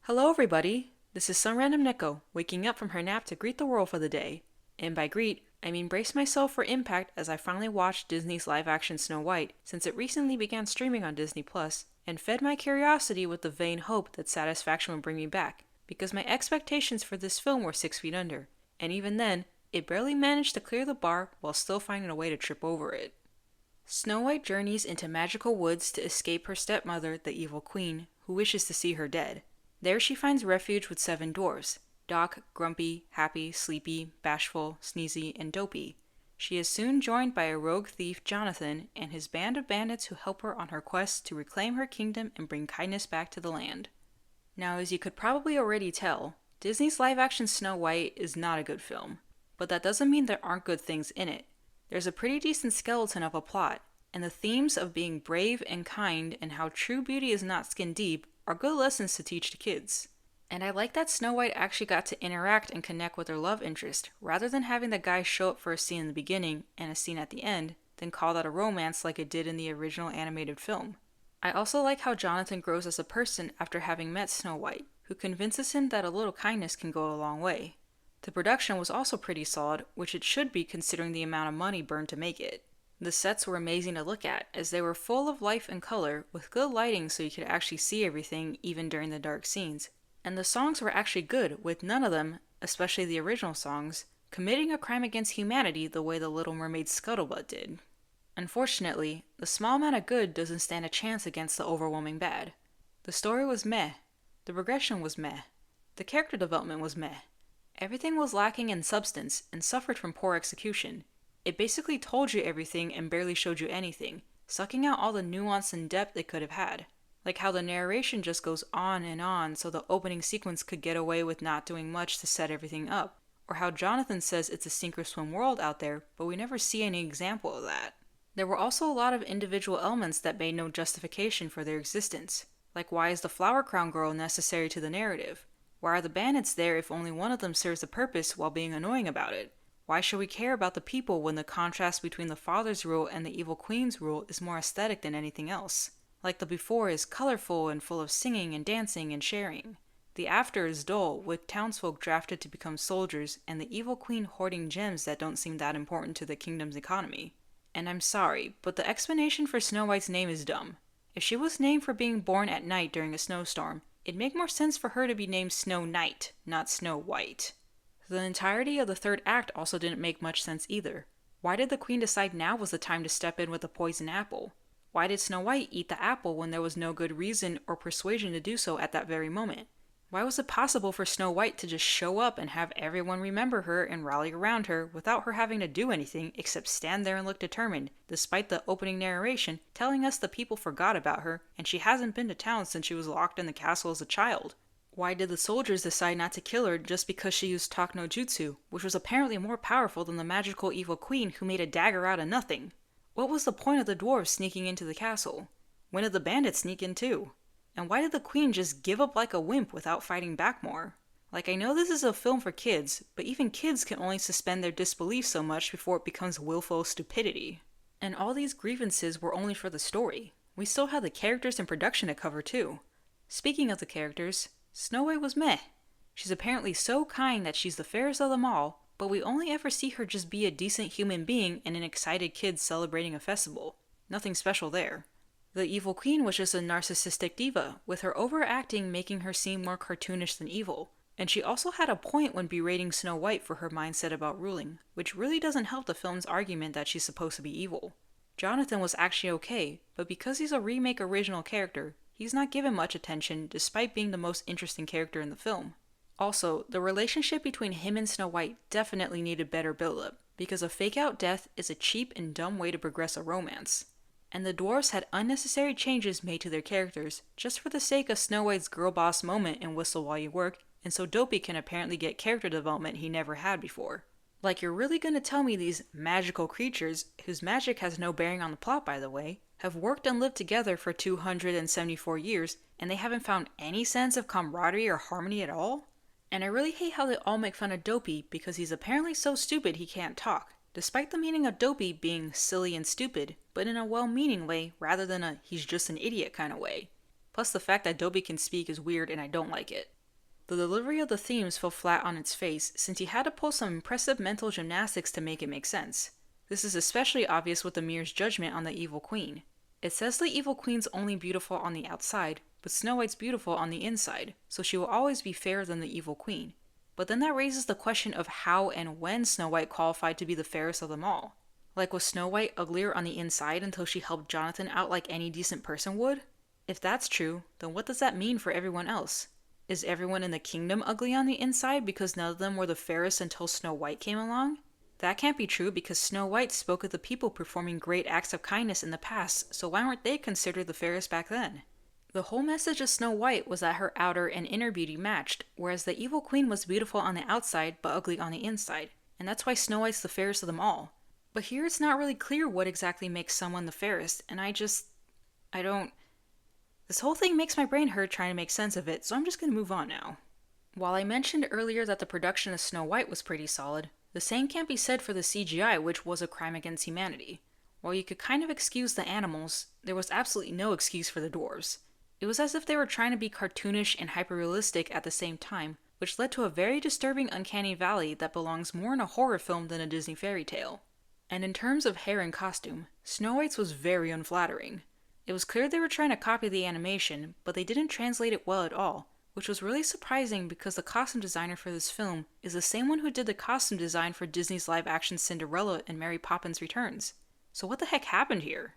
Hello, everybody. This is some random Neko waking up from her nap to greet the world for the day. And by greet, I mean brace myself for impact as I finally watched Disney's live-action Snow White since it recently began streaming on Disney Plus, and fed my curiosity with the vain hope that satisfaction would bring me back, because my expectations for this film were 6 feet under, and even then, it barely managed to clear the bar while still finding a way to trip over it. Snow White journeys into magical woods to escape her stepmother, the evil queen, who wishes to see her dead. There she finds refuge with 7 dwarves: Doc, Grumpy, Happy, Sleepy, Bashful, Sneezy, and Dopey. She is soon joined by a rogue thief, Jonathan, and his band of bandits who help her on her quest to reclaim her kingdom and bring kindness back to the land. Now, as you could probably already tell, Disney's live-action Snow White is not a good film, but that doesn't mean there aren't good things in it. There's a pretty decent skeleton of a plot, and the themes of being brave and kind and how true beauty is not skin deep are good lessons to teach to kids. And I like that Snow White actually got to interact and connect with her love interest, rather than having the guy show up for a scene in the beginning and a scene at the end, then call that a romance like it did in the original animated film. I also like how Jonathan grows as a person after having met Snow White, who convinces him that a little kindness can go a long way. The production was also pretty solid, which it should be considering the amount of money burned to make it. The sets were amazing to look at, as they were full of life and color, with good lighting so you could actually see everything even during the dark scenes. And the songs were actually good, with none of them, especially the original songs, committing a crime against humanity the way the Little Mermaid's Scuttlebutt did. Unfortunately, the small amount of good doesn't stand a chance against the overwhelming bad. The story was meh. The progression was meh. The character development was meh. Everything was lacking in substance and suffered from poor execution. It basically told you everything and barely showed you anything, sucking out all the nuance and depth it could have had. Like how the narration just goes on and on so the opening sequence could get away with not doing much to set everything up. Or how Jonathan says it's a sink or swim world out there, but we never see any example of that. There were also a lot of individual elements that made no justification for their existence. Like, why is the Flower Crown Girl necessary to the narrative? Why are the bandits there if only one of them serves a purpose while being annoying about it? Why should we care about the people when the contrast between the father's rule and the evil queen's rule is more aesthetic than anything else? Like the before is colorful and full of singing and dancing and sharing. The after is dull, with townsfolk drafted to become soldiers and the evil queen hoarding gems that don't seem that important to the kingdom's economy. And I'm sorry, but the explanation for Snow White's name is dumb. If she was named for being born at night during a snowstorm, it'd make more sense for her to be named Snow Knight, not Snow White. The entirety of the third act also didn't make much sense either. Why did the queen decide now was the time to step in with the poison apple? Why did Snow White eat the apple when there was no good reason or persuasion to do so at that very moment? Why was it possible for Snow White to just show up and have everyone remember her and rally around her without her having to do anything except stand there and look determined, despite the opening narration telling us the people forgot about her and she hasn't been to town since she was locked in the castle as a child? Why did the soldiers decide not to kill her just because she used talk no jutsu, which was apparently more powerful than the magical evil queen who made a dagger out of nothing? What was the point of the dwarves sneaking into the castle? When did the bandits sneak in too? And why did the queen just give up like a wimp without fighting back more? Like, I know this is a film for kids, but even kids can only suspend their disbelief so much before it becomes willful stupidity. And all these grievances were only for the story. We still had the characters and production to cover too. Speaking of the characters, Snow White was meh. She's apparently so kind that she's the fairest of them all, but we only ever see her just be a decent human being and an excited kid celebrating a festival. Nothing special there. The evil queen was just a narcissistic diva, with her overacting making her seem more cartoonish than evil. And she also had a point when berating Snow White for her mindset about ruling, which really doesn't help the film's argument that she's supposed to be evil. Jonathan was actually okay, but because he's a remake original character, he's not given much attention despite being the most interesting character in the film. Also, the relationship between him and Snow White definitely needed better build-up, because a fake-out death is a cheap and dumb way to progress a romance. And the dwarves had unnecessary changes made to their characters, just for the sake of Snow White's girl boss moment in Whistle While You Work, and so Dopey can apparently get character development he never had before. Like, you're really gonna tell me these magical creatures, whose magic has no bearing on the plot by the way, have worked and lived together for 274 years, and they haven't found any sense of camaraderie or harmony at all? And I really hate how they all make fun of Dopey because he's apparently so stupid he can't talk, despite the meaning of Dopey being silly and stupid, but in a well-meaning way rather than a he's just an idiot kind of way. Plus the fact that Dopey can speak is weird and I don't like it. The delivery of the themes fell flat on its face since he had to pull some impressive mental gymnastics to make it make sense. This is especially obvious with the mirror's judgment on the evil queen. It says the evil queen's only beautiful on the outside, but Snow White's beautiful on the inside, so she will always be fairer than the evil queen. But then that raises the question of how and when Snow White qualified to be the fairest of them all. Like, was Snow White uglier on the inside until she helped Jonathan out like any decent person would? If that's true, then what does that mean for everyone else? Is everyone in the kingdom ugly on the inside because none of them were the fairest until Snow White came along? That can't be true because Snow White spoke of the people performing great acts of kindness in the past, so why weren't they considered the fairest back then? The whole message of Snow White was that her outer and inner beauty matched, whereas the evil queen was beautiful on the outside but ugly on the inside, and that's why Snow White's the fairest of them all. But here it's not really clear what exactly makes someone the fairest, and I don't... This whole thing makes my brain hurt trying to make sense of it, so I'm just gonna move on now. While I mentioned earlier that the production of Snow White was pretty solid, the same can't be said for the CGI, which was a crime against humanity. While you could kind of excuse the animals, there was absolutely no excuse for the dwarves. It was as if they were trying to be cartoonish and hyper-realistic at the same time, which led to a very disturbing uncanny valley that belongs more in a horror film than a Disney fairy tale. And in terms of hair and costume, Snow White's was very unflattering. It was clear they were trying to copy the animation, but they didn't translate it well at all, which was really surprising because the costume designer for this film is the same one who did the costume design for Disney's live-action Cinderella and Mary Poppins Returns. So what the heck happened here?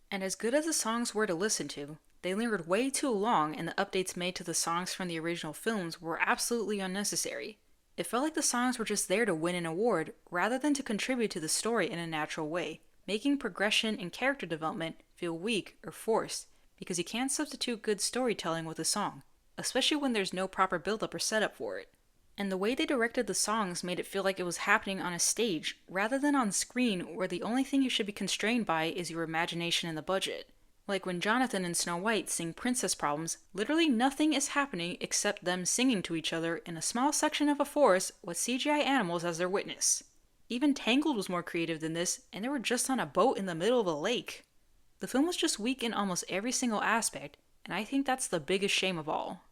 And as good as the songs were to listen to, they lingered way too long, and the updates made to the songs from the original films were absolutely unnecessary. It felt like the songs were just there to win an award rather than to contribute to the story in a natural way, making progression and character development feel weak or forced, because you can't substitute good storytelling with a song, especially when there's no proper build-up or setup for it. And the way they directed the songs made it feel like it was happening on a stage rather than on screen, where the only thing you should be constrained by is your imagination and the budget. Like when Jonathan and Snow White sing Princess Problems, literally nothing is happening except them singing to each other in a small section of a forest with CGI animals as their witness. Even Tangled was more creative than this, and they were just on a boat in the middle of a lake. The film was just weak in almost every single aspect, and I think that's the biggest shame of all.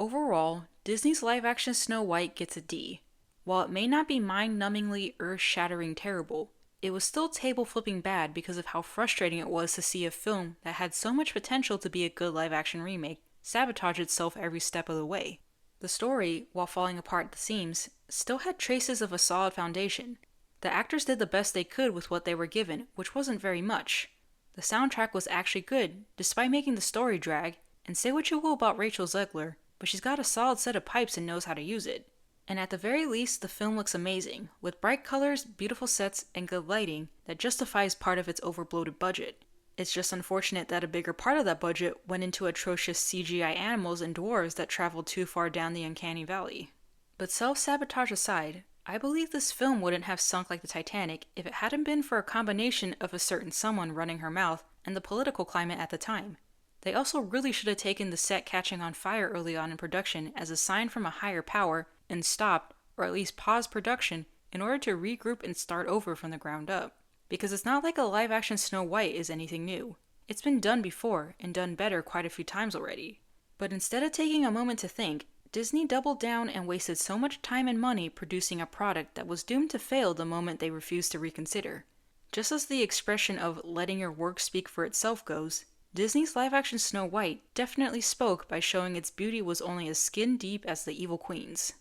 Overall, Disney's live-action Snow White gets a D. While it may not be mind-numbingly, earth-shattering terrible, it was still table-flipping bad because of how frustrating it was to see a film that had so much potential to be a good live-action remake sabotage itself every step of the way. The story, while falling apart at the seams, still had traces of a solid foundation. The actors did the best they could with what they were given, which wasn't very much. The soundtrack was actually good, despite making the story drag, and say what you will about Rachel Zegler, but she's got a solid set of pipes and knows how to use it. And at the very least, the film looks amazing, with bright colors, beautiful sets, and good lighting that justifies part of its overbloated budget. It's just unfortunate that a bigger part of that budget went into atrocious CGI animals and dwarves that traveled too far down the uncanny valley. But self-sabotage aside, I believe this film wouldn't have sunk like the Titanic if it hadn't been for a combination of a certain someone running her mouth and the political climate at the time. They also really should have taken the set catching on fire early on in production as a sign from a higher power and stopped, or at least paused production, in order to regroup and start over from the ground up. Because it's not like a live-action Snow White is anything new. It's been done before, and done better quite a few times already. But instead of taking a moment to think, Disney doubled down and wasted so much time and money producing a product that was doomed to fail the moment they refused to reconsider. Just as the expression of letting your work speak for itself goes, Disney's live-action Snow White definitely spoke by showing its beauty was only as skin-deep as the evil queen's.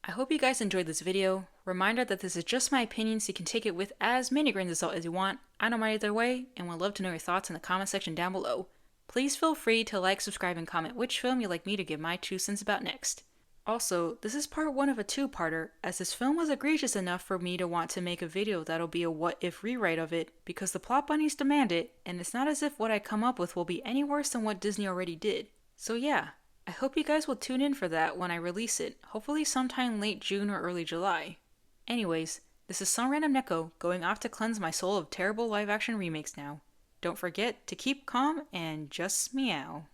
I hope you guys enjoyed this video. Reminder that this is just my opinion, so you can take it with as many grains of salt as you want. I don't mind either way, and would love to know your thoughts in the comment section down below. Please feel free to like, subscribe, and comment which film you'd like me to give my 2 cents about next. Also, this is part 1 of a 2-parter, as this film was egregious enough for me to want to make a video that'll be a what-if rewrite of it, because the plot bunnies demand it, and it's not as if what I come up with will be any worse than what Disney already did. So yeah, I hope you guys will tune in for that when I release it, hopefully sometime late June or early July. Anyways, this is some random Neko going off to cleanse my soul of terrible live-action remakes now. Don't forget to keep calm and just meow.